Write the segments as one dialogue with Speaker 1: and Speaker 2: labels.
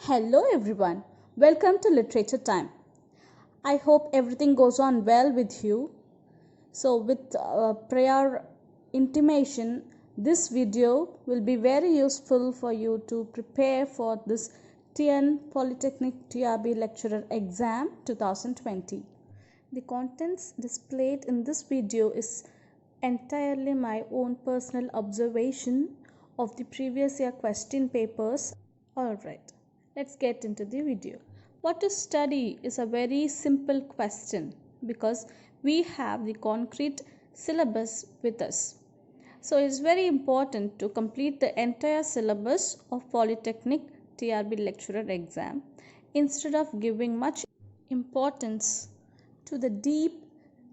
Speaker 1: Hello everyone, welcome to Literature Time. I hope everything goes on well with you. So, with prior intimation, this video will be very useful for you to prepare for this TN Polytechnic TRB Lecturer Exam 2020. The contents displayed in this video is entirely my own personal observation of the previous year question papers. Alright, let's get into the video. What to study is a very simple question because we have the concrete syllabus with us. So it's very important to complete the entire syllabus of Polytechnic TRB Lecturer Exam instead of giving much importance to the deep,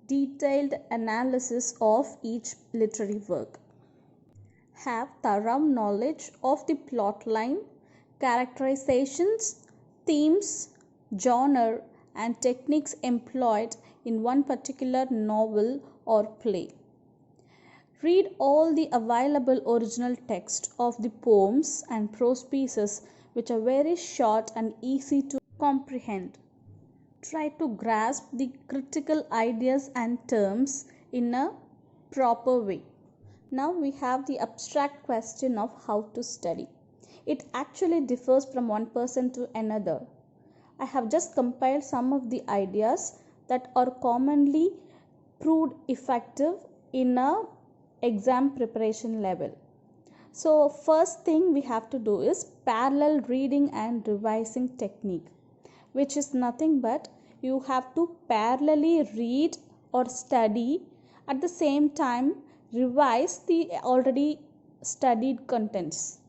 Speaker 1: detailed analysis of each literary work. Have thorough knowledge of the plot line, characterizations, themes, genre, and techniques employed in one particular novel or play. Read all the available original text of the poems and prose pieces which are very short and easy to comprehend. Try to grasp the critical ideas and terms in a proper way. Now we have the abstract question of how to study. It actually differs from one person to another. I have just compiled some of the ideas that are commonly proved effective in a exam preparation level. So first thing we have to do is parallel reading and revising technique, which is nothing but you have to parallelly read or study at the same time revise the already studied contents.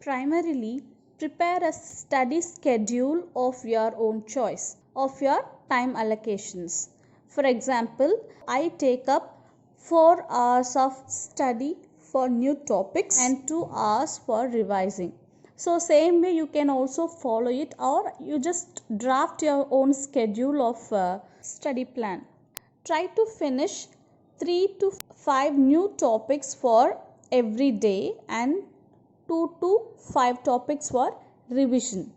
Speaker 1: Primarily, prepare a study schedule of your own choice, of your time allocations. For example, I take up 4 hours of study for new topics and 2 hours for revising. So same way you can also follow it, or you just draft your own schedule of study plan. Try to finish 3 to 5 new topics for every day and 2 to 5 topics for revision.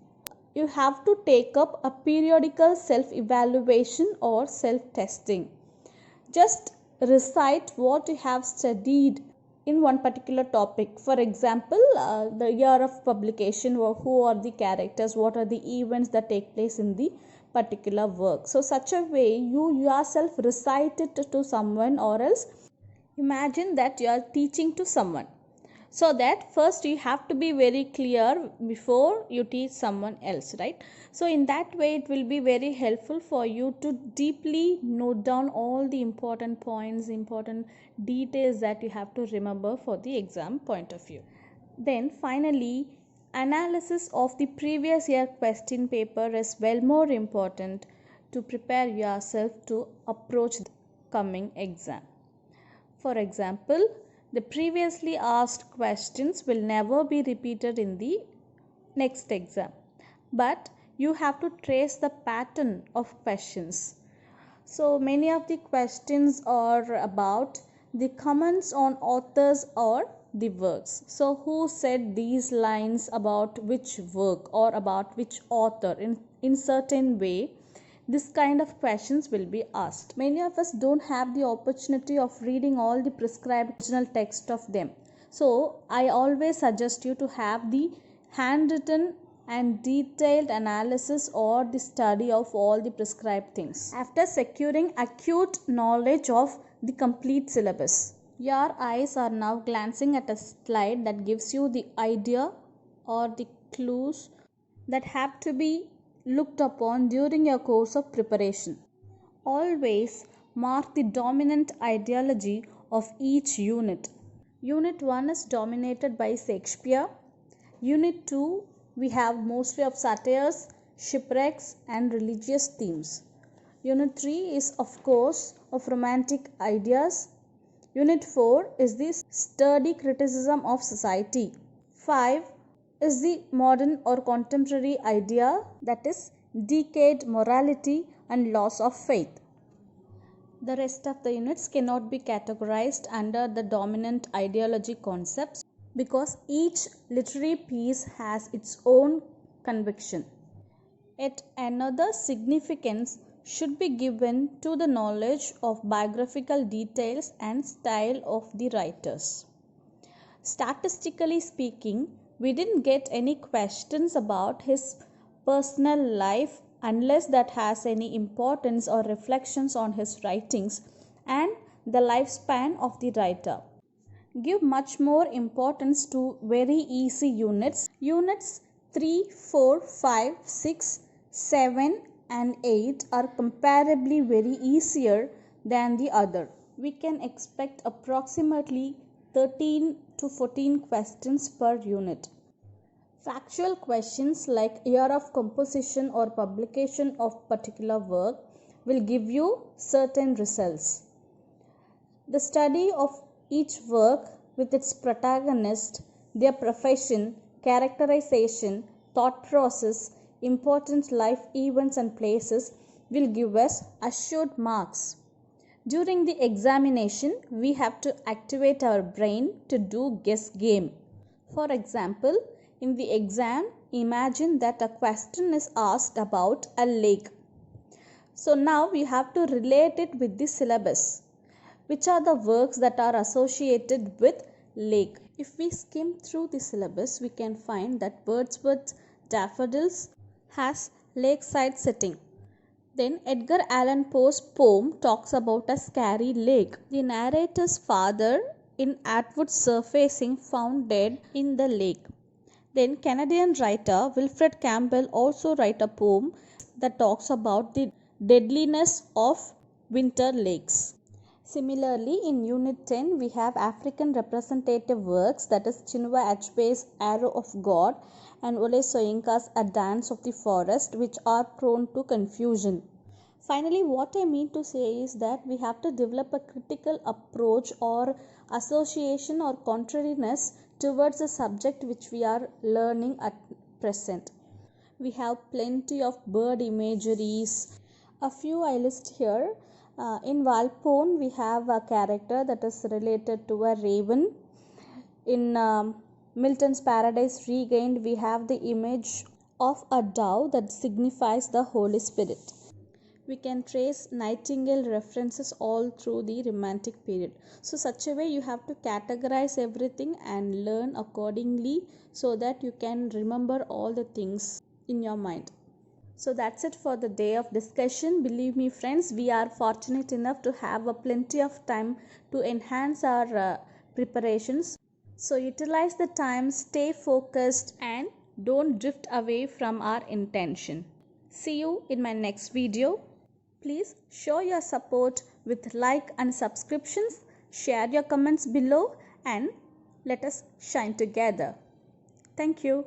Speaker 1: You have to take up a periodical self-evaluation or self-testing. Just recite what you have studied in one particular topic. For example, the year of publication, or who are the characters, what are the events that take place in the particular work. So such a way you yourself recite it to someone, or else imagine that you are teaching to someone. So that first you have to be very clear before you teach someone else, right? So in that way it will be very helpful for you to deeply note down all the important points, important details that you have to remember for the exam point of view. Then finally, analysis of the previous year question paper is well more important to prepare yourself to approach the coming exam. For example, the previously asked questions will never be repeated in the next exam, but you have to trace the pattern of questions. So many of the questions are about the comments on authors or the works. So who said these lines about which work or about which author in certain way. This kind of questions will be asked. Many of us don't have the opportunity of reading all the prescribed original text of them. So I always suggest you to have the handwritten and detailed analysis or the study of all the prescribed things. After securing acute knowledge of the complete syllabus, your eyes are now glancing at a slide that gives you the idea or the clues that have to be looked upon during your course of preparation. Always mark the dominant ideology of each unit. Unit 1 is dominated by Shakespeare. Unit 2 we have mostly of satires, shipwrecks and religious themes. Unit 3 is of course of romantic ideas. Unit 4 is the sturdy criticism of society. 5 is the modern or contemporary idea, that is decayed morality and loss of faith. The rest of the units cannot be categorized under the dominant ideology concepts because each literary piece has its own conviction. Yet another significance should be given to the knowledge of biographical details and style of the writers. Statistically speaking, we didn't get any questions about his personal life unless that has any importance or reflections on his writings and the lifespan of the writer. Give much more importance to very easy units. Units 3, 4, 5, 6, 7 and 8 are comparably very easier than the other. We can expect approximately 13 to 14 questions per unit. Factual questions like year of composition or publication of particular work will give you certain results. The study of each work with its protagonist, their profession, characterization, thought process, important life events and places will give us assured marks. During the examination, we have to activate our brain to do guess game. For example, in the exam, imagine that a question is asked about a lake. So now we have to relate it with the syllabus. Which are the works that are associated with lake? If we skim through the syllabus, we can find that Wordsworth's Daffodils has lakeside setting. Then Edgar Allan Poe's poem talks about a scary lake. The narrator's father in Atwood surfacing found dead in the lake. Then Canadian writer Wilfred Campbell also write a poem that talks about the deadliness of winter lakes. Similarly, in Unit 10, we have African representative works, that is Chinua Achbe's Arrow of God and Ole Soyinka's A Dance of the Forest, which are prone to confusion. Finally, what I mean to say is that we have to develop a critical approach or association or contrariness towards the subject which we are learning at present. We have plenty of bird imageries. A few I list here. In Walpole, we have a character that is related to a raven. In Milton's Paradise Regained, we have the image of a dove that signifies the Holy Spirit. We can trace Nightingale references all through the Romantic period. So such a way you have to categorize everything and learn accordingly so that you can remember all the things in your mind. So that's it for the day of discussion. Believe me friends, we are fortunate enough to have a plenty of time to enhance our preparations. So utilize the time, stay focused and don't drift away from our intention. See you in my next video. Please show your support with like and subscriptions. Share your comments below and let us shine together. Thank you.